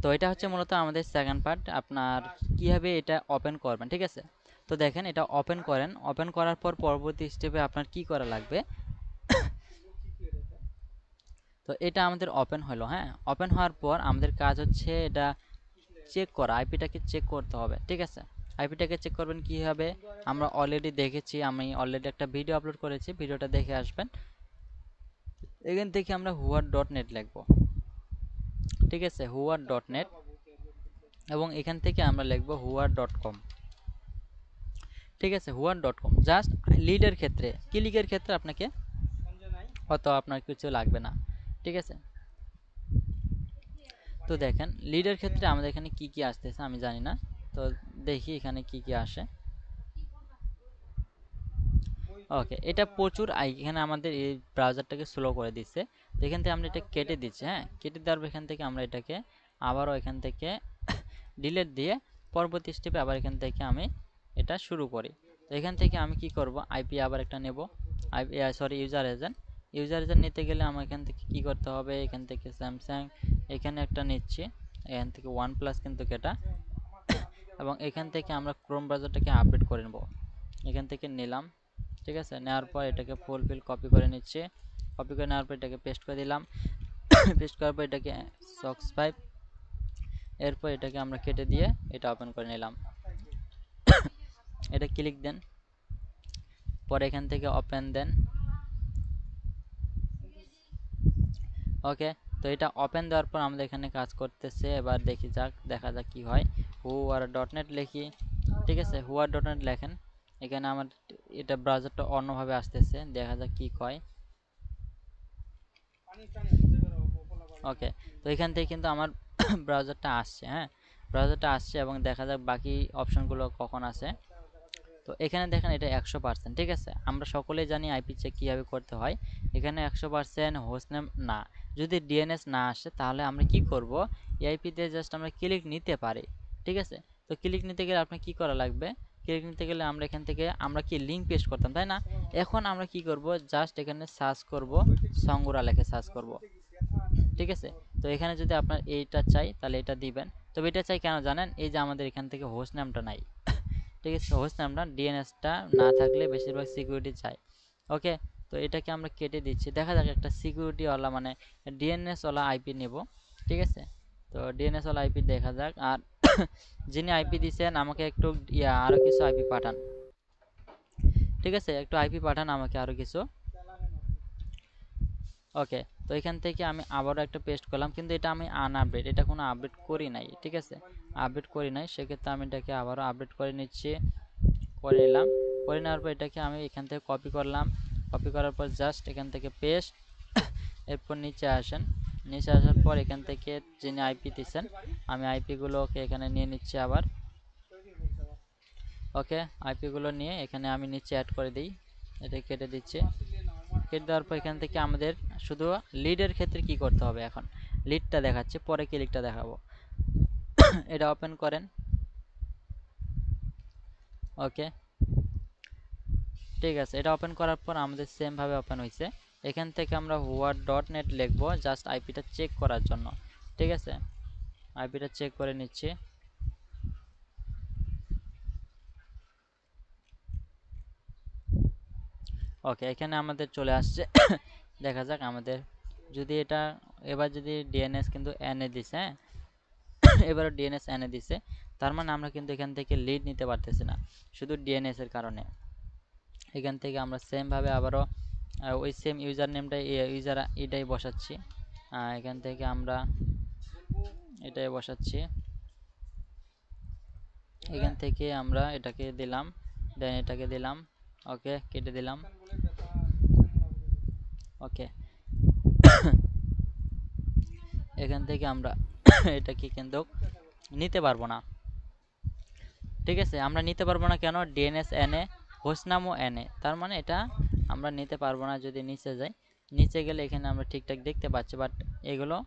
তো এটা হচ্ছে মূলত আমাদের সেকেন্ড পার্ট, আপনার কিভাবে এটা ওপেন করবেন, ঠিক আছে। তো দেখেন এটা ওপেন করেন, ওপেন করার পর পরবর্তী স্টেপে আপনার কি করা লাগবে। তো এটা আমাদের ওপেন হলো, হ্যাঁ। ওপেন হওয়ার পর আমাদের কাজ হচ্ছে এটা চেক করা, আইপিটাকে চেক করতে হবে, ঠিক আছে। আইপিটাকে চেক করবেন কিভাবে, আমরা অলরেডি দেখেছি, আমি অলরেডি একটা ভিডিও আপলোড করেছি, ভিডিওটা দেখে আসবেন। এখান থেকে আমরা হুয়ার ডট নেট লিখবো, ঠিক আছে, হুয়ার ডট নেট, এবং এখান থেকে আমরা লিখবো হুয়ার ডট কম, ঠিক আছে, হুয়ার ডট কম। জাস্ট লিডের ক্ষেত্রে, ক্লিকের ক্ষেত্রে আপনাকে অত আপনার কিছু লাগবে না, ঠিক আছে। তো দেখেন লিডের ক্ষেত্রে আমাদের এখানে কি কি আসতেছে আমি জানি না, তো দেখি এখানে কি কি আসে। ওকে, এটা প্রচুর এখানে আমাদের এই ব্রাউজারটাকে স্লো করে দিচ্ছে। তো এখান থেকে আমরা এটা কেটে দিচ্ছি, হ্যাঁ, কেটে দেওয়ার পর এখান থেকে আমরা এটাকে আবারও এখান থেকে ডিলিট দিয়ে পরবর্তী স্টেপে আবার এখান থেকে আমি এটা শুরু করি। তো এখান থেকে আমি কি করব, আইপি আবার একটা নেব, IP sorry user agent. User agent নিতে গেলে আমার এখান থেকে কি করতে হবে, এখান থেকে স্যামসাং এখানে একটা নিচ্ছি, এখান থেকে ওয়ান প্লাস কিন্তু এটা, এবং এখান থেকে আমরা ক্রোম ব্রাউজারটাকে আপডেট করে নেব, এখান থেকে নিলাম, ঠিক আছে। নেওয়ার পর এটাকে ফুলফিল কপি করে নিচ্ছি, কপি করে নেওয়ার পর এটাকে পেস্ট করে দিলাম পেস্ট করার পর এটাকে সক্স 5, এরপর এটাকে আমরা কেটে দিয়ে এটা ওপেন করে নিলাম এটা ক্লিক দেন, পরে এখান থেকে ওপেন দেন। ওকে, তো এটা ওপেন দেওয়ার পর আমাদের এখানে কাজ করতেছে, এবার দেখি যাক, দেখা যাক কি হয়। হুয়ার ডট নেট লিখি, ঠিক আছে, হুয়ার ডট নেট লেখেন, এখানে আমার এটা ব্রাউজারটা অন্যভাবে আসতেছে, দেখা যাক কি হয়। ওকে, তো এখান থেকে কিন্তু আমার ব্রাউজারটা আসছে, হ্যাঁ, ব্রাউজারটা আসছে, এবং দেখা যাক বাকি অপশনগুলো কখন আসে। তো এখানে দেখেন এটা 100%, ঠিক আছে। আমরা সকলেই জানি আইপি চেক কীভাবে করতে হয়। এখানে 100% হোস্টনেম না, যদি ডিএনএস না আসে তাহলে আমরা কি করব, এআইপিতে জাস্ট আমরা ক্লিক নিতে পারি, ঠিক আছে। তো ক্লিক নিতে গেলে আপনার কি করা লাগবে, ক্লিক নিতে গেলে আমরা এখান থেকে আমরা কি লিঙ্ক পেস্ট করতাম, তাই না। এখন আমরা কি করব, জাস্ট এখানে সার্চ করব, সঙ্গুরা লেখে সার্চ করব, ঠিক আছে। তো এখানে যদি আপনার এইটা চাই তাহলে এটা দিবেন, তবে এটা চাই কেন জানেন, এই যে আমাদের এখান থেকে হোস্ট নামটা নাই, ঠিক আছে, হোস্ট নামটা ডিএনএসটা না থাকলে বেশিরভাগ সিকিউরিটি চাই। ওকে, তো এটাকে আমরা কেটে দিচ্ছি, দেখা যাক একটা সিকিউরিটিওয়ালা মানে ডিএনএস ওয়ালা আইপি নেব, ঠিক আছে। তো ডিএনএস ওয়ালা আইপি দেখা যাক, আর যিনি আইপি দিচ্ছেন আমাকে একটু আরও কিছু আইপি পাঠান, ঠিক আছে, একটু আইপি পাঠান আমাকে আরও কিছু। ওকে, তো এখান থেকে আমি আবারও একটা পেস্ট করলাম, কিন্তু এটা আমি আনআপডেট, এটা কোনো আপডেট করি নাই, ঠিক আছে, আপডেট করি নাই, সেক্ষেত্রে আমি এটাকে আবারও আপডেট করে নিচ্ছি, করে নিলাম। করে নেওয়ার পর এটাকে আমি এখান থেকে কপি করলাম, কপি করার পর জাস্ট এখান থেকে পেস্ট, এরপর নিচে আসেন, নিচে আসার পর এখান থেকে যিনি আইপি দিচ্ছেন আমি আইপিগুলোকে এখানে নিয়ে নিচ্ছি আবার। ওকে, আইপিগুলো নিয়ে এখানে আমি নিচে অ্যাড করে দিই, এটা কেটে দিচ্ছি। কেটে দেওয়ার পর এখান থেকে আমাদের শুধু লিডের ক্ষেত্রে কি করতে হবে, এখন লিডটা দেখাচ্ছে, পরে ক্লিকটা দেখাবো এটা ওপেন করেন। ওকে, ঠিক আছে, এটা ওপেন করার পর আমাদের সেম ভাবে ওপেন হয়েছে। এখান থেকে আমরা হুয়ার ডট নেট লিখবো, জাস্ট আইপিটা চেক করার জন্য, ঠিক আছে, আইপিটা চেক করে নিচ্ছি। ওকে, এখানে আমাদের চলে আসছে দেখা যাক আমাদের যদি এটা, এবার যদি ডিএনএস কিন্তু এনে দিছে, হ্যাঁ এবারে ডিএনএস এনে দিছে, তার মানে আমরা কিন্তু এখান থেকে লিড নিতে পারতেছি না, শুধু ডিএনএস এর কারণে। এখান থেকে আমরা সেম ভাবে আবারও ওই সেম ইউজার নেমটাই ইউজার এটাই বসাচ্ছি, এখান থেকে আমরা এটাই বসাচ্ছি, এখান থেকে আমরা এটাকে দিলাম, দেন এটাকে দিলাম। ওকে, কেটে দিলাম। ওকে এখান থেকে আমরা এটাকে কিন্তু নিতে পারবো না, ঠিক আছে, আমরা নিতে পারবো না কেন, ডিএনএস এনে হোস্ট নামও এনে, তার মানে এটা আমরা নিতে পারবো না। যদি নিচে যাই, নিচে গেলে এখানে আমরা ঠিকঠাক দেখতে পাচ্ছি, বাট এগুলো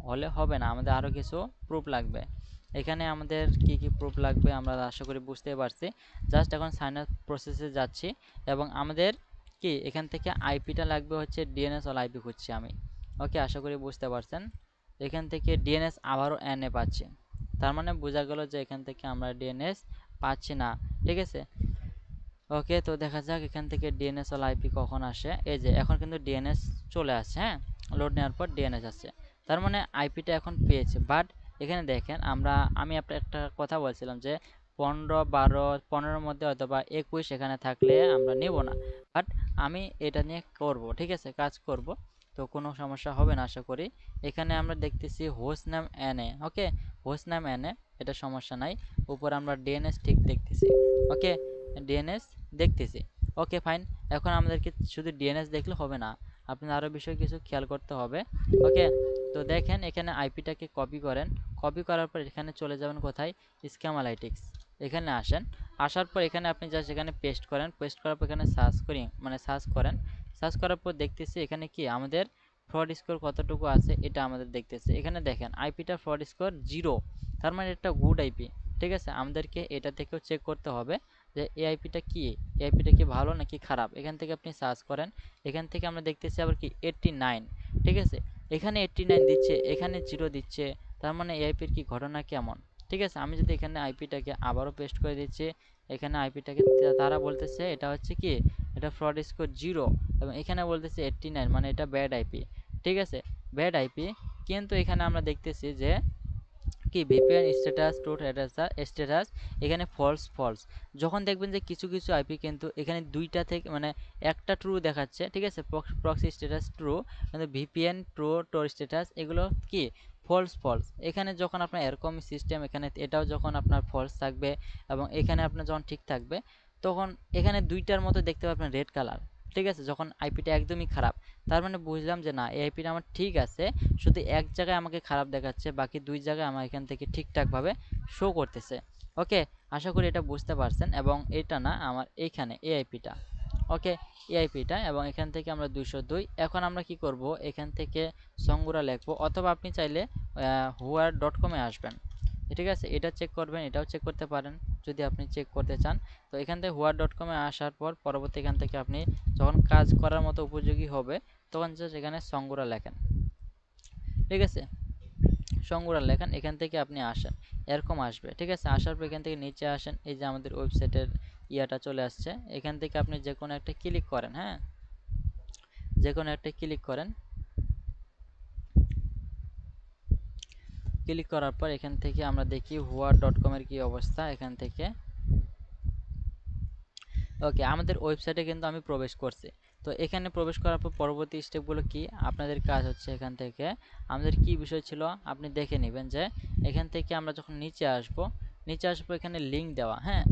হলে হবে না, আমাদের আরও কিছু প্রুফ লাগবে। এখানে আমাদের কি কি প্রুফ লাগবে আমরা আশা করি বুঝতে পারছি। জাস্ট এখন সাইন আপ প্রসেসে যাচ্ছি, এবং আমাদের কি এখান থেকে আইপিটা লাগবে হচ্ছে ডিএনএস ওয়ালা আইপি খুঁজছি আমি। ওকে, আশা করি বুঝতে পারছেন। এখান থেকে ডিএনএস আবারও এনে পাচ্ছি, তার মানে বোঝা গেল যে এখান থেকে আমরা ডিএনএস পাচ্ছি না। ঠিক আছে, ওকে। তো দেখা যাক এখান থেকে ডিএনএস ওয়ালা আইপি কখন আসে। এই যে এখন কিন্তু ডিএনএস চলে আসছে, হ্যাঁ, লোড নেওয়ার পর ডিএনএস আসছে, তার মানে আইপিটা এখন পেয়েছে। বাট এখানে দেখেন আমি আপনার একটা কথা বলছিলাম যে 15, 12, 15-র মধ্যে অথবা 21 এখানে থাকলে আমরা নেব না। বাট আমি এটা নিয়ে করব, ঠিক আছে, কাজ করব। তো কোনো সমস্যা হবে না আশা করি। এখানে আমরা দেখতেছি হোস্ট নাম এনএ, ওকে, হোস্ট নাম এনএ, এটা সমস্যা নাই। উপর আমরা ডিএনএস ঠিক দেখতেছি, ওকে, ডিএনএস দেখতেছি, ওকে ফাইন। এখন আমাদেরকে শুধু ডিএনএস দেখলে হবে না, আপনার আরও বিষয় কিছু খেয়াল করতে হবে, ওকে। তো দেখেন এখানে আইপিটাকে কপি করেন, কপি করার পর এখানে চলে যাবেন কোথায়, স্ক্যামালাইটিক্স, এখানে আসেন। আসার পর এখানে আপনি জাস্ট এখানে পেস্ট করেন, পেস্ট করার পর এখানে সার্চ করেন। সার্চ করার পর দেখতেছি এখানে কি আমাদের ফ্রড স্কোর কতটুকু আছে এটা আমাদের দেখতেছে। এখানে দেখেন আইপিটা ফ্রড স্কোর 0, তার মানে এটা গুড আইপি। ঠিক আছে, আমাদেরকে এটা থেকেও চেক করতে হবে যে এআইপিটা কি, এআইপিটা কি ভালো নাকি খারাপ। এখান থেকে আপনি সার্চ করেন, এখান থেকে আমরা দেখতেছি আবার কি 89। ঠিক আছে, এখানে 89 দিচ্ছে, এখানে 0 দিচ্ছে, তার মানে এআইপির কি ঘটনা কেমন। ঠিক আছে, আমি যদি এখানে আইপিটাকে আবারও পেস্ট করে দিচ্ছি, এখানে আইপিটাকে তারা বলতেছে এটা হচ্ছে কি, এটা ফ্রড স্কোর 0, এবং এখানে বলতেছে 89, মানে এটা ব্যাড আইপি। ঠিক আছে, ব্যাড আইপি। কিন্তু এখানে আমরা দেখতেছি যে কি ভিপিএন স্ট্যাটাস টু স্ট্যাটাস এখানে ফলস ফলস। যখন দেখবেন যে কিছু কিছু আইপি কিন্তু এখানে দুইটা থেকে মানে একটা ট্রু দেখাচ্ছে, ঠিক আছে, প্রক্সি স্ট্যাটাস ট্রু, কিন্তু ভিপিএন ট্রু টোর স্ট্যাটাস এগুলো কি ফলস ফলস। এখানে যখন আপনার এরকম সিস্টেম, এখানে এটাও যখন আপনার ফলস থাকবে এবং এখানে আপনার যখন ঠিক থাকবে, তখন এখানে দুইটার মতো দেখতে পাবেন রেড কালার। ঠিক আছে, যখন আইপিটা একদমই খারাপ, তার মানে বুঝলাম যে না এই আইপিটা আমার ঠিক আছে, শুধু এক জায়গায় আমাকে খারাপ দেখাচ্ছে, বাকি দুই জায়গায় আমার এখান থেকে ঠিকঠাকভাবে শো করতেছে। ওকে, আশা করি এটা বুঝতে পারছেন। এবং এটা না আমার এইখানে এআইপিটা, ওকে, এআইপিটা, এবং এখান থেকে আমরা 202। এখন আমরা কি করব, এখান থেকে সংগুরা লিখবো, অথবা আপনি চাইলে হুয়ার.com-এ আসবেন। ঠিক আছে, এটা চেক করবেন, এটাও চেক করতে পারেন যদি আপনি চেক করতে চান। তো এখান থেকে হুয়ার.com-এ আসার পর পরবর্তী এখান থেকে আপনি যখন কাজ করার মতো উপযোগী হবে তখন জাস্ট এখানে সংগুরা লেখেন। ঠিক আছে, সংগুরা লেখেন, এখান থেকে আপনি আসেন, এরকম আসবে। ঠিক আছে, আসার পর এখান থেকে নিচে আসেন, এই যে আমাদের ওয়েবসাইটের ইয়াটা চলে আসছে, এখান থেকে আপনি যে কোনো একটা ক্লিক করেন, হ্যাঁ, যে কোনো একটা ক্লিক করেন। ক্লিক করার পর এখান থেকে আমরা দেখি হুয়ার.com-এর কি অবস্থা। এখান থেকে ওকে, আমাদের ওয়েবসাইটে কিন্তু আমি প্রবেশ করছি। তো এখানে প্রবেশ করার পর পরবর্তী স্টেপগুলো কি, আপনাদের কাজ হচ্ছে এখান থেকে আমাদের কি বিষয় ছিল আপনি দেখে নেবেন যে এখান থেকে আমরা যখন নিচে আসব, নিচে আসবো এখানে লিঙ্ক দেওয়া, হ্যাঁ,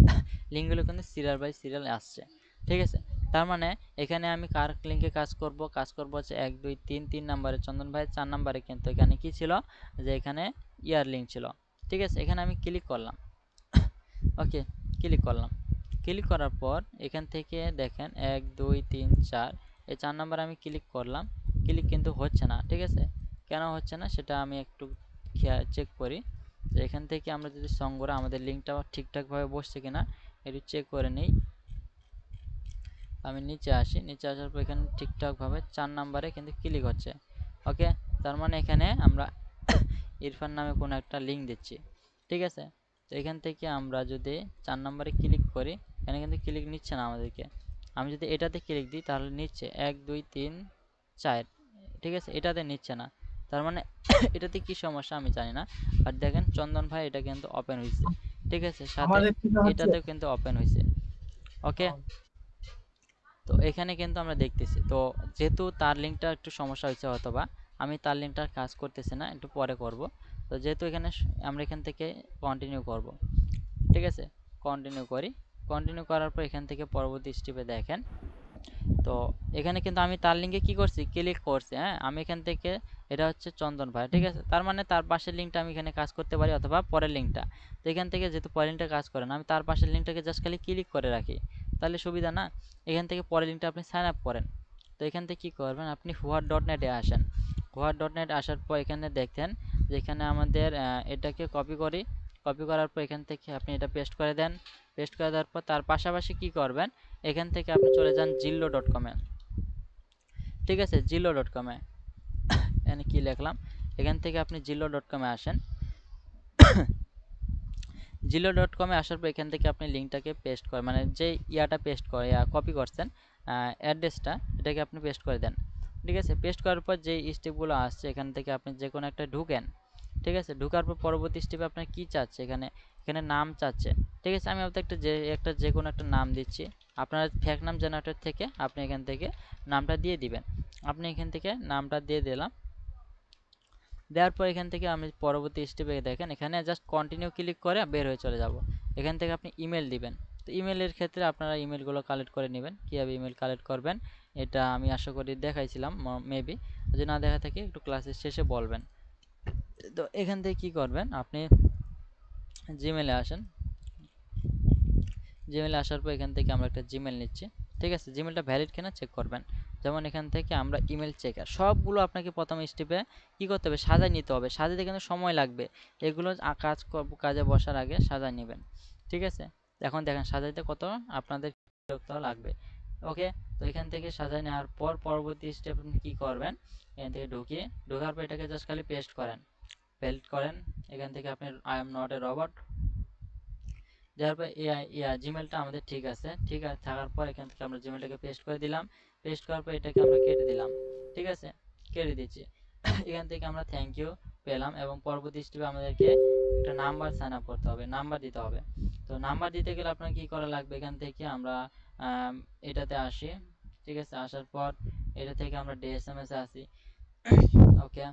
লিঙ্কগুলো কিন্তু সিরিয়াল বাই সিরিয়াল আসছে। ঠিক আছে, তার মানে এখানে আমি কার লিঙ্কে কাজ করব হচ্ছে 1 2 3, 3 নাম্বারে চন্দন ভাই, 4 নাম্বারে কিন্তু এখানে কি ছিল, যে এখানে ইয়ার লিঙ্ক ছিল। ঠিক আছে, এখানে আমি ক্লিক করলাম, ওকে, ক্লিক করলাম। ক্লিক করার পর এখান থেকে দেখেন 1 2 3 4, এই 4 নাম্বার আমি ক্লিক করলাম, ক্লিক কিন্তু হচ্ছে না। ঠিক আছে, কেন হচ্ছে না সেটা আমি একটু চেক করি, যে এখান থেকে আমরা যদি সংগ্রহ আমাদের লিঙ্কটা ঠিকঠাকভাবে বসছে কিনা একটু চেক করে নিই। আমি নিচে আসি, নিচে আসার পর এখানে ঠিকঠাকভাবে 4 নাম্বারে কিন্তু ক্লিক হচ্ছে। ওকে, তার মানে এখানে আমরা ইরফান নামে কোনো একটা লিঙ্ক দিচ্ছি। ঠিক আছে, তো এখান থেকে আমরা যদি 4 নাম্বারে ক্লিক করি, এখানে কিন্তু ক্লিক নিচ্ছে না আমাদেরকে। আমি যদি এটাতে ক্লিক দিই তাহলে নিচ্ছে 1 2 3 4। ঠিক আছে, এটাতে নিচ্ছে না, তার মানে এটাতে কি সমস্যা আমি জানি না। আর দেখেন চন্দন ভাই এটা কিন্তু ওপেন হয়েছে। ঠিক আছে, সাথে এটাতেও কিন্তু ওপেন হয়েছে। ওকে, তো এখানে কিন্তু আমরা দেখতেছি, তো যেহেতু তার লিঙ্কটা একটু সমস্যা হয়েছে, অথবা আমি তার লিঙ্কটার কাজ করতেছি না, একটু পরে করব। তো যেহেতু এখানে আমরা এখান থেকে কন্টিনিউ করব। ঠিক আছে, কন্টিনিউ করি। কন্টিনিউ করার পর এখান থেকে পরবর্তী স্টেপে দেখেন, তো এখানে কিন্তু আমি তার লিঙ্কে কি করছি, ক্লিক করছি, হ্যাঁ, আমি এখান থেকে এটা হচ্ছে চন্দন ভাই। ঠিক আছে, তার মানে তার পাশের লিঙ্কটা আমি এখানে কাজ করতে পারি, অথবা পরের লিঙ্কটা। তো এখান থেকে যেহেতু পরের লিঙ্কটা কাজ করে না, আমি তার পাশের লিঙ্কটাকে জাস্ট খালি ক্লিক করে রাখি, তাহলে সুবিধা না। এখান থেকে পরের লিঙ্কটা আপনি সাইন আপ করেন। তো এখান থেকে কী করবেন, আপনি হুয়ার.net-এ আসেন। হুয়ার.net আসার পর এখানে দেখেন যে এখানে আমাদের এটাকে কপি করি, কপি করার পর এখান থেকে আপনি এটা পেস্ট করে দেন। পেস্ট করে দেওয়ার পর তার পাশাপাশি কি করবেন, এখান থেকে আপনি চলে যান জিল্লো.com-এ। ঠিক আছে, জিল্লো.com-এ এখানে কি লিখলাম, এখান থেকে আপনি জিলো.com-এ আসেন। জিলো.com-এ আসার পর এখান থেকে আপনি লিঙ্কটাকে পেস্ট করেন, মানে যে ইয়াটা পেস্ট করে কপি করছেন অ্যাড্রেসটা, এটাকে আপনি পেস্ট করে দেন। ঠিক আছে, পেস্ট করার পর যে স্টেপগুলো আসছে এখান থেকে আপনি যে কোনো একটা ঢুকেন। ঠিক আছে, ঢুকার পর পরবর্তী স্টেপে আপনার কী চাচ্ছে, এখানে নাম চাচ্ছে। ঠিক আছে, আমি আপনাকে যে কোনো একটা নাম দিচ্ছি। আপনার ফেক নাম জেনারেটর থেকে আপনি এখান থেকে নামটা দিয়ে দিবেন। আপনি এখান থেকে নামটা দিয়ে দিলাম। দেওয়ার পর এখান থেকে আমি পরবর্তী স্টেপে দেখেন এখানে জাস্ট কন্টিনিউ ক্লিক করে বের হয়ে চলে যাব। এখান থেকে আপনি ইমেল দিবেন। তো ইমেলের ক্ষেত্রে আপনারা ইমেলগুলো কালেক্ট করে নেবেন। কীভাবে ইমেল কালেক্ট করবেন এটা আমি আশা করি দেখাইছিলাম মেবি, যদি না দেখা থাকে একটু ক্লাসের শেষে বলবেন। তো এখান থেকে কি করবেন, আপনি জিমেলে আসেন। জিমেলে আসার পর এখান থেকে আমরা একটা জিমেল নিচ্ছি। ঠিক আছে, জিমেলটা ভ্যালিড কিনা চেক করবেন। যেমন এখান থেকে আমরা ইমেল চেকার সবগুলো আপনাকে প্রথম স্টেপে কী করতে হবে, সাজায় নিতে হবে। সাজাতে কিন্তু সময় লাগবে, এগুলো কাজে বসার আগে সাজায় নেবেন। ঠিক আছে, এখন দেখেন সাজাইতে কত আপনাদের লাগবে। ওকে, তো এখান থেকে সাজায় নেওয়ার পর পরবর্তী স্টেপ আপনি কী করবেন, এখান থেকে ঢোকার পর এটাকে জাস্ট খালি পেস্ট করেন। এখান থেকে আপনি I am not a robot দেওয়ার পর জিমেলটা আমাদের ঠিক আছে থাকার পর এখান থেকে আমরা জিমেলটাকে পেস্ট করে দিলাম। পেস্ট করার পর এটাকে আমরা কেটে দিলাম। ঠিক আছে, কেটে দিচ্ছি। এখান থেকে আমরা থ্যাংক ইউ পেলাম এবং পরবর্তী স্টেপে আমাদেরকে একটা নাম্বার সাইন আপ করতে হবে, নাম্বার দিতে হবে। তো নাম্বার দিতে গেলে আপনার কী করা লাগবে, এখান থেকে আমরা এটাতে আসি। ঠিক আছে, আসার পর এটা থেকে আমরা DSMS-এ আসি। ওকে,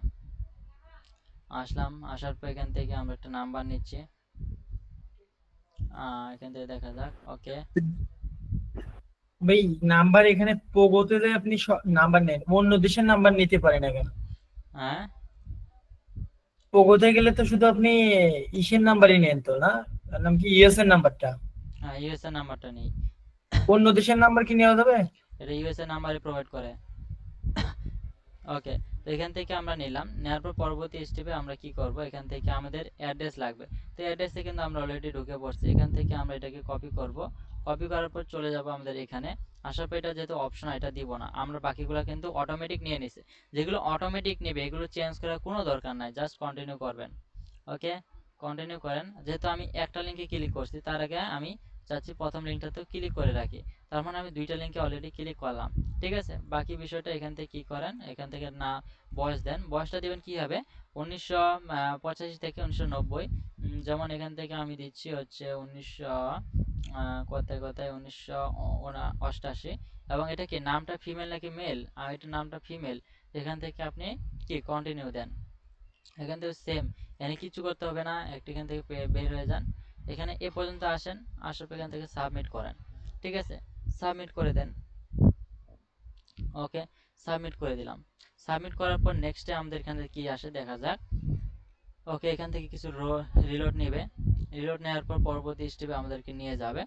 আসলাম। আসার পর এখান থেকে আমরা একটা নাম্বার নিচ্ছি। এখান থেকে দেখা যাক। ওকে, ভাই নাম্বার এখানে পোগোতে যে আপনি নাম্বার নেন, অন্য দেশের নাম্বার নিতে পারেন না কেন? হ্যাঁ পোগোতে গেলে তো শুধু আপনি ইসের নাম্বারই নেন তো, না? তার নাম কি, ইউএস এর নাম্বারটা? হ্যাঁ, ইউএসএ নাম্বারটা নেই। অন্য দেশের নাম্বার কি নেওয়া যাবে? এটা ইউএসএ নাম্বারই প্রোভাইড করে। ওকে, তো এখান থেকে আমরা নিলাম। নেওয়ার পর পরবর্তী স্টেপে আমরা কি করব, এখান থেকে আমাদের অ্যাড্রেস লাগবে। তো অ্যাড্রেসে কিন্তু আমরা অলরেডি ঢুকে পড়ছি। এখান থেকে আমরা এটাকে কপি করব। কপি করার পর চলে যাব আমাদের এখানে। আসার পর এটা যেহেতু অপশন, এটা দিব না আমরা, বাকিগুলো কিন্তু অটোমেটিক নিয়ে নিছে। যেগুলো অটোমেটিক নেবে এগুলো চেঞ্জ করার কোনো দরকার নাই, জাস্ট কন্টিনিউ করবেন। ওকে, কন্টিনিউ করেন। যেহেতু আমি একটা লিঙ্কে ক্লিক করছি, তার আগে আমি চাচ্ছি প্রথম লিঙ্কটাতেও ক্লিক করে রাখি। তার মানে আমি দুইটা লিঙ্কে অলরেডি ক্লিক করলাম। ঠিক আছে, বাকি বিষয়টা এখান থেকে কী করেন, এখান থেকে না বয়স দেন। বয়সটা দেবেন কীভাবে, 1985 থেকে 1990। যেমন এখান থেকে আমি দিচ্ছি হচ্ছে 1988। এবং এটা কি নামটা ফিমেল নাকি মেল, আর এটা নামটা ফিমেল। এখান থেকে আপনি কি কন্টিনিউ দেন। এখান থেকে সেম, এখানে কিছু করতে হবে না, একটু এখান থেকে বের হয়ে যান। এখানে এ পর্যন্ত আসেন, আসার পর এখান থেকে সাবমিট করেন। ঠিক আছে, সাবমিট করে দেন। ওকে, সাবমিট করে দিলাম। সাবমিট করার পর নেক্সটে আমাদের এখানে কি আসে দেখা যাক। ওকে, এখান থেকে কিছু রিলোড নেবে। রিলোড নেওয়ার পর পরবর্তী স্টেপে আমাদেরকে নিয়ে যাবে।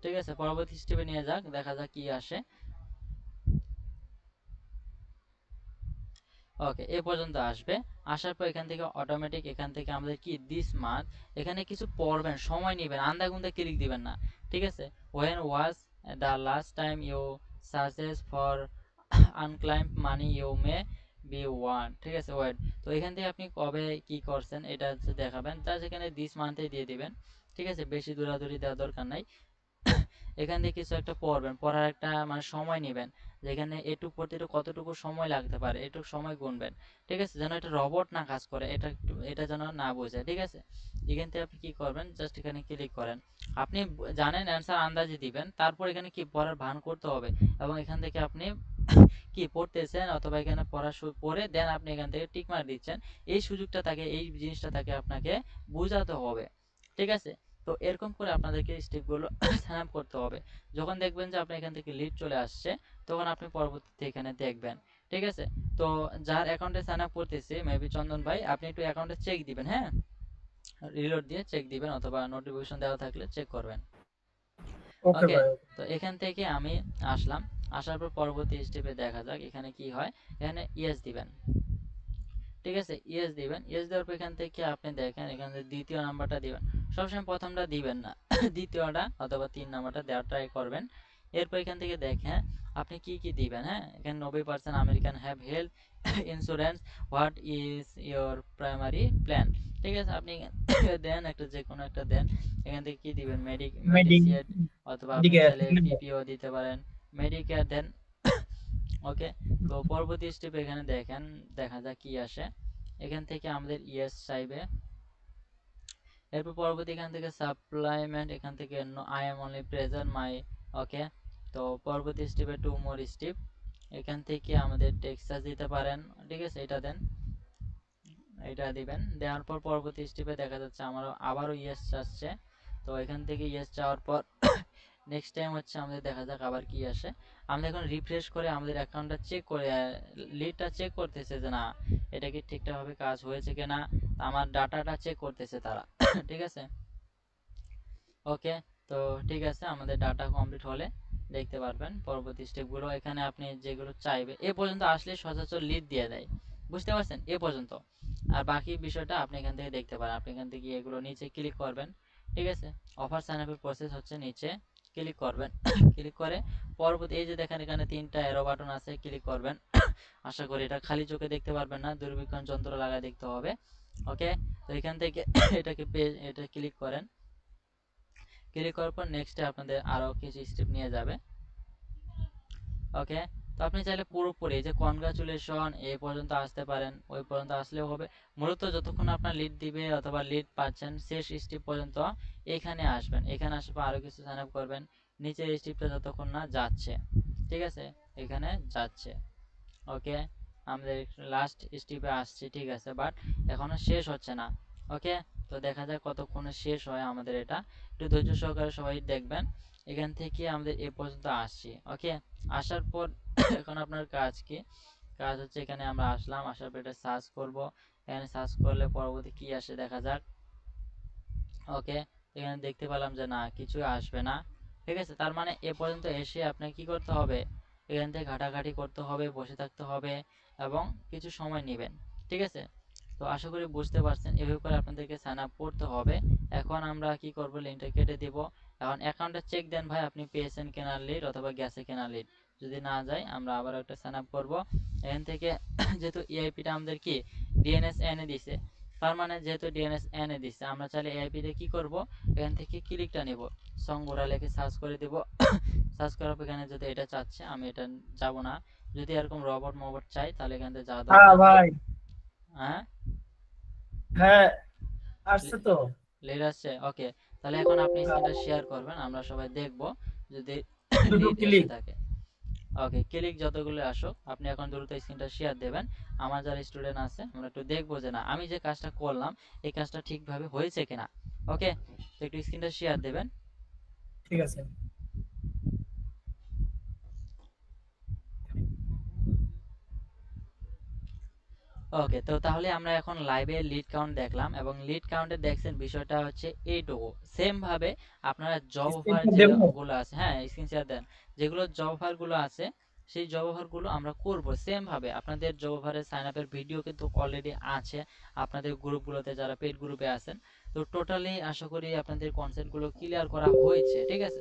ঠিক আছে, পরবর্তী স্টেপে নিয়ে যাক, দেখা যাক কি আসে। ওকে, এ পর্যন্ত আসবে। আসার পর এখান থেকে অটোমেটিক এখান থেকে আমাদের কি দিস মান্থ, এখানে কিছু পড়বেন, সময় নেবেন, আন্দাগুন্দা ক্লিক দিবেন না। ঠিক আছে, when was the last time you searches for unclaimed money you may be want। ঠিক আছে, ওয়েট। তো এখান থেকে আপনি কবে কি করছেন এটা হচ্ছে দেখাবেন, তার সেখানে দিস মান্থে দিয়ে দিবেন। ঠিক আছে, বেশি দৌড়াদৌড়ি দেওয়ার দরকার নাই। এখান থেকে কিছু একটা পড়বেন, পড়ার একটা মানে সময় নেবেন, যেখানে এটুক পড়তে কতটুকু সময় লাগতে পারে এটুক সময় গুনবেন। ঠিক আছে, যেন এটা রবট না কাজ করে, এটা যেন না বোঝে। ঠিক আছে, এখান থেকে আপনি কি করবেন, জাস্ট এখানে ক্লিক করেন। আপনি জানেন অ্যান্সার আন্দাজে দিবেন, তারপর এখানে কি পড়ার ভান করতে হবে এবং এখান থেকে আপনি কি পড়তেছেন অথবা এখানে পড়া পড়ে দেন আপনি এখান থেকে টিক মার্ক দিচ্ছেন। এই সুযোগটা থাকে, এই জিনিসটা থাকে আপনাকে বোঝাতে হবে। ঠিক আছে, তো এরকম করে আপনাদেরকে স্টেপগুলো সাইন আপ করতে হবে। যখন দেখবেন যে আপনার এখান থেকে লিড চলে আসছে, তখন আপনি পরবর্তীতে এখানে দেখবেন। ঠিক আছে, তো যার অ্যাকাউন্টে সাইন আপ করতেছে মেবি চন্দন ভাই, আপনি একটু অ্যাকাউন্টে চেক দিবেন। হ্যাঁ, রিলোড দিয়ে চেক দিবেন অথবা নোটিফিকেশন দেওয়া থাকলে চেক করবেন। ওকে ওকে, ভাই। তো এখান থেকে আমি আসলাম। আসার পর পরবর্তী স্টেপে দেখা যাক এখানে কি হয়। এখানে ইয়েস দিবেন। ঠিক আছে, ইয়েস দিবেন। ইয়েস দেওয়ার পর এখান থেকে আপনি দেখেন এখানে দ্বিতীয় নাম্বারটা দিবেন। সবসময় প্রথমটা দিবেন না, দ্বিতীয়টা অথবা 3 নাম্বারটা দেওয়ার ট্রাই করবেন। এরপর এখান থেকে দেখেন আপনি কি কি দিবেন। হ্যাঁ, এখানে 90% American have health insurance, what is your primary plan. ঠিক আছে, আপনি দেন একটা, যে কোনো একটা দেন। এখান থেকে কি দিবেন, মেডিক মেডিসিয়ার, অথবা আপনি মেডিকেয়ার চাইলে পিপিও দিতে পারেন, মেডিকেয়ার দেন। ওকে, তো পরবর্তী স্টেপ এখানে দেখেন, দেখা যাক কি আসে। এখান থেকে আমাদের ইয়েস চাইবে। এরপর পরবর্তী এখান থেকে সাপ্লাইমেন্ট, এখান থেকে আই এম অনলি প্রেজেন্ট মাই। ওকে, তো পরবর্তী স্টেপে টু মোর স্টেপ, এখান থেকে আমাদের টেক্সাস দিতে পারেন। ঠিক আছে, এটা দেন, এটা দিবেন। দেওয়ার পর পরবর্তী স্টেপে দেখা যাচ্ছে আমার আবারও ইয়েস আসছে। তো এখান থেকে ইয়েস চাওয়ার পর নেক্সট টাইম হচ্ছে আমাদের দেখা যাক আবার কি আসে। আমরা এখন রিফ্রেশ করে আমাদের অ্যাকাউন্টটা চেক করে, লিডটা চেক করতেছে যে না এটা কি ঠিকঠাকভাবে কাজ হয়েছে কিনা, আমার ডাটাটা চেক করতেছে তারা। ঠিক আছে, ওকে, তো ঠিক আছে, আমাদের ডাটা কমপ্লিট হলে দেখতে পারবেন পরবর্তী স্টেপগুলো। এখানে আপনি যেগুলো চাইবে এ পর্যন্ত আসলে সচরাচর লিড দিয়ে দেয়, বুঝতে পারছেন, এ পর্যন্ত। আর বাকি বিষয়টা আপনি এখান থেকে দেখতে পারেন। আপনি এখান থেকে এগুলো নিচে ক্লিক করবেন। ঠিক আছে, অফার সাইন আপের প্রসেস হচ্ছে, নিচে ক্লিক করবেন। ক্লিক করে পরবর্তী এই যে দেখেন এখানে 3টা অ্যারো বাটন আছে, ক্লিক করবেন। আশা করি এটা খালি চোখে দেখতে পারবেন না, দূরবীক্ষণ যন্ত্র লাগায় দেখতে হবে। ওকে, তো এখান থেকে এটাকে এটা ক্লিক করেন। ক্লিক করার পর নেক্সটে আপনাদের আরও কিছু স্টেপ নিয়ে যাবে। ওকে, তো আপনি চাইলে পুরোপুরি যে কনগ্রাচুলেশন এই পর্যন্ত আসতে পারেন, ওই পর্যন্ত আসলেও হবে। মূলত যতক্ষণ আপনার লিড দিবে অথবা লিড পাচ্ছেন শেষ স্টেপ পর্যন্ত এখানে আসবেন। এখানে আসবে আরও কিছু সাইন আপ করবেন, নিচের স্টেপটা যতক্ষণ না যাচ্ছে। ঠিক আছে, এখানে যাচ্ছে। ওকে, আমাদের লাস্ট স্টেপে আসছি। ঠিক আছে, বাট এখনো শেষ হচ্ছে না। ওকে, তো দেখা যাক কতক্ষণে শেষ হয় আমাদের এটা, একটু ধৈর্য সহকারে সবাই দেখবেন। এখান থেকে আমাদের এ পর্যন্ত আসছি। ওকে, আসার পর এখন আপনার কাজ কি, কাজ হচ্ছে এখানে আমরা আসলাম, আসার পর এটা সার্চ করব। এখানে সার্চ করলে পরবর্তী কি আসে দেখা যাক। ওকে, এখানে দেখতে পেলাম যে না কিছুই আসবে না। ঠিক আছে, তার মানে এ পর্যন্ত এসে আপনাকে কি করতে হবে, এখান থেকে ঘাটাঘাটি করতে হবে, বসে থাকতে হবে এবং কিছু সময় নেবেন। ঠিক আছে, তো আশা করি বুঝতে পারছেন, এভাবে করে আপনাদেরকে সাইন আপ করতে হবে। এখন আমরা কি করব, লিঙ্কটা কেটে দিব। এখন অ্যাকাউন্টে চেক দেন ভাই আপনি পেয়েছেন কেনার লিড অথবা গ্যাসে কেনার লিড। যদি না যায় আমরা আবার একটা সাইন আপ করবো। এখান থেকে যেহেতু ইআইপিটা আমাদের কি ডিএনএস এনে দিছে, তার মানে যেহেতু ডিএনএস এনে দিচ্ছে আমরা চাইলে এআইপি তে কি করব, এখান থেকে ক্লিকটা নেব, সংগুড়া লিখে সার্চ করে দেব। সার্চ করার পর এখানে যদি এটা চাচ্ছে, আমি এটা যাব না। যদি এরকম রবট মবট চাই তাহলে এখান থেকে যাওয়া হ্যাঁ দরকার নেই। ভাই, হ্যাঁ, হ্যাঁ আসছে তো। লিড আসছে। ওকে, তাহলে এখন আপনি স্ক্রিনটা শেয়ার করবেন, আমরা সবাই দেখব যদি দুটো লিড এসে ক্লিক। থাকে। ওকে, ক্লিক যতগুলো আসুক আপনি এখন দ্রুত স্ক্রিনটা শেয়ার দেবেন। আমার যারা স্টুডেন্ট আছে আমরা একটু দেখবো যে না আমি যে কাজটা করলাম এই কাজটা ঠিকভাবে হয়েছে কিনা। ওকে, তো একটু স্ক্রিনটা শেয়ার দেবেন। ঠিক আছে। ওকে, তো তাহলে আমরা এখন লাইভে লিড কাউন্ট দেখলাম এবং লিড কাউন্টে দেখছেন বিষয়টা হচ্ছে এইটুকু। সেম ভাবে আপনারা জব অফার স্ক্রিনশট দেবো। যেগুলো আছে, হ্যাঁ স্ক্রিন শেয়ার দেন, যেগুলো জব অফার গুলো আছে সেই জব অফার গুলো আমরা করব সেম ভাবে। আপনাদের জব অফারের সাইন আপের ভিডিও কিন্তু অলরেডি আছে আপনাদের গ্রুপগুলোতে, যারা পেড গ্রুপে আছেন। তো টোটালি আশা করি আপনাদের কনসেপ্ট গুলো ক্লিয়ার করা হয়েছে। ঠিক আছে,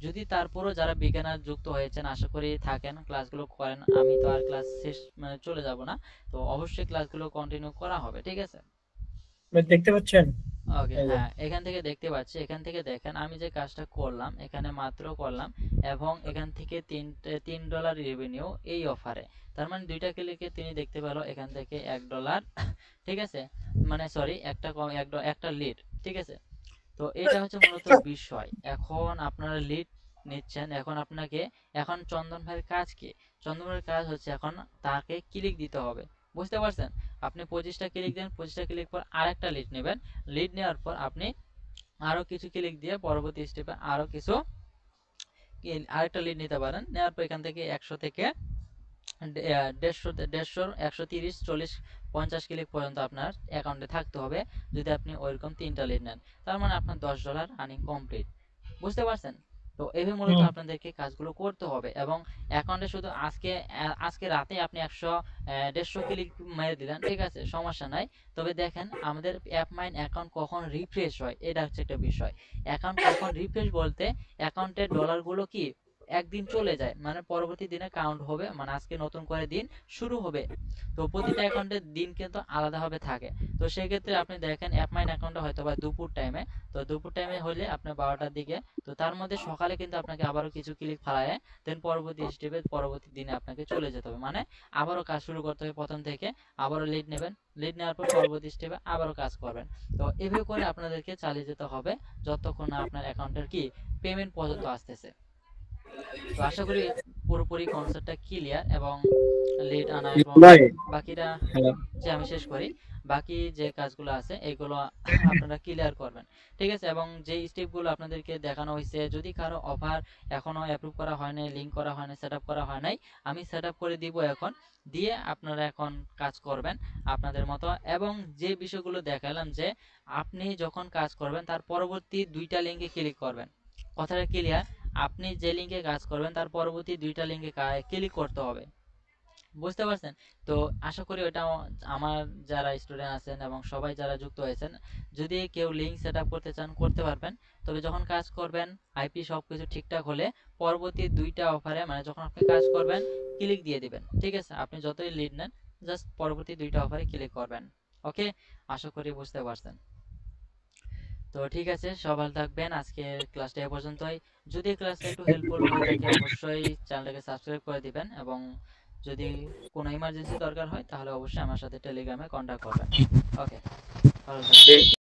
যদি তারপরও যারা বিজ্ঞানার যুক্ত হয়েছেন আশা করি থাকেন, ক্লাসগুলো করেন, আমি তো আর ক্লাস শেষ মানে চলে যাব না, তো অবশ্যই ক্লাসগুলো কন্টিনিউ করা হবে। ঠিক আছে, দেখতে পাচ্ছেন? ওকে, এই যে। হ্যাঁ এখান থেকে দেখতে পাচ্ছি। এখান থেকে দেখেন আমি যে কাজটা করলাম এখানে মাত্র করলাম এবং এখান থেকে $3 রেভিনিউ এই অফারে। তার মানে দুইটা ক্লিকে তিনি দেখতে পেল এখান থেকে $1। ঠিক আছে, মানে সরি একটা লিড। ঠিক আছে, তো এটা হচ্ছে মূলত বিষয়। এখন আপনারা লিড নিচ্ছেন, এখন আপনাকে এখন চন্দন ভাইয়ের কাজ কি, চন্দন ভাইয়ের কাজ হচ্ছে এখন তাকে ক্লিক দিতে হবে। বুঝতে পারছেন, আপনি 25টা ক্লিক দেন, 25টা ক্লিক পর আরেকটা লিড নেবেন, লিড নেওয়ার পর আপনি আরো কিছু ক্লিক দিয়ে পরবর্তী স্টেপে আরো কিছু আরেকটা লিড নিতে পারেন। নেওয়ার পর এখান থেকে 100 থেকে 150, 130, 40, 50 ক্লিক পর্যন্ত আপনার অ্যাকাউন্টে থাকতে হবে যদি আপনি ওইরকম 3টা লিড নেন। তার মানে আপনার $10 আর্নিং কমপ্লিট। বুঝতে পারছেন, তো এইভাবে মূলত হুম। আপনাদেরকে কাজগুলো করতে হবে এবং অ্যাকাউন্টে শুধু আজকে রাতে আপনি 100 150 ক্লিক মেরে দিলেন, ঠিক আছে সমস্যা নাই। তবে দেখেন আমাদের অ্যাপ মাইন অ্যাকাউন্ট কখন রিফ্রেশ হয় এটা হচ্ছে একটা বিষয়। অ্যাকাউন্ট কখন রিফ্রেশ বলতে অ্যাকাউন্টের ডলারগুলো কি একদিন চলে যায়, মানে পরবর্তী দিনে কাউন্ট হবে, মানে আজকে নতুন করে দিন শুরু হবে। তো প্রতিটা অ্যাকাউন্টের দিন কিন্তু আলাদাভাবে থাকে। তো সেক্ষেত্রে আপনি দেখেন অ্যাপমাইন অ্যাকাউন্টে হয়তো বা দুপুর টাইমে, তো দুপুর টাইমে হলে আপনার 12টার দিকে, তো তার মধ্যে সকালে কিন্তু আপনাকে আবারও কিছু ক্লিক ফালায় দেন পরবর্তী স্টেপে পরবর্তী দিনে আপনাকে চলে যেতে হবে, মানে আবারও কাজ শুরু করতে হবে প্রথম থেকে, আবারও লিড নেবেন, লিড নেওয়ার পর পরবর্তী স্টেপে আবারও কাজ করবেন। তো এভাবে করে আপনাদেরকে চালিয়ে যেতে হবে যতক্ষণ না আপনার অ্যাকাউন্টের কি পেমেন্ট পর্যন্ত আসতেছে। তো আশা করি পুরোপুরি কনসেপ্টটা ক্লিয়ার, এবং লিড আনা এবং ভাই, বাকিটা হ্যালো। যে আমি শেষ করি, বাকি যে কাজগুলো আছে এগুলো আপনারা ক্লিয়ার করবেন, ঠিক আছে? এবং যে স্টেপগুলো আপনাদেরকে দেখানো হয়েছে, যদি কারো অফার এখনো অ্যাপ্রুভ করা হয় নাই, লিঙ্ক করা হয় নাই, সেট আপ করা হয় নাই, আমি সেট আপ করে দিব এখন, দিয়ে আপনারা এখন কাজ করবেন আপনাদের মতো। এবং যে বিষয়গুলো দেখালাম যে আপনি যখন কাজ করবেন তার পরবর্তী 2টা লিঙ্কে ক্লিক করবেন, কথাটা ক্লিয়ার? আপনি যে লিঙ্কে কাজ করবেন তার পরবর্তী 2টা লিঙ্কে ক্লিক করতে হবে, বুঝতে পারছেন? তো আশা করি ওটা আমার যারা স্টুডেন্ট আছেন এবং সবাই যারা যুক্ত হয়েছেন, যদি কেউ লিঙ্ক সেট আপ করতে চান করতে পারবেন। তবে যখন কাজ করবেন আইপি সবকিছু ঠিকঠাক হলে পরবর্তী 2টা অফারে, মানে যখন আপনি কাজ করবেন ক্লিক দিয়ে দিবেন, ঠিক আছে? আপনি যতই লিড নেন জাস্ট পরবর্তী 2টা অফারে ক্লিক করবেন। ওকে, আশা করি বুঝতে পারছেন। তো ঠিক আছে, সব ভালো থাকবেন, আজকের ক্লাসটা এ পর্যন্তই। যদি ক্লাসটা একটু হেল্পফুল হয়ে থাকে অবশ্যই চ্যানেলটাকে সাবস্ক্রাইব করে দিবেন, এবং যদি কোনো ইমার্জেন্সি দরকার হয় তাহলে অবশ্যই আমার সাথে টেলিগ্রামে কন্ট্যাক্ট করবেন। ওকে, ভালো থাকবেন।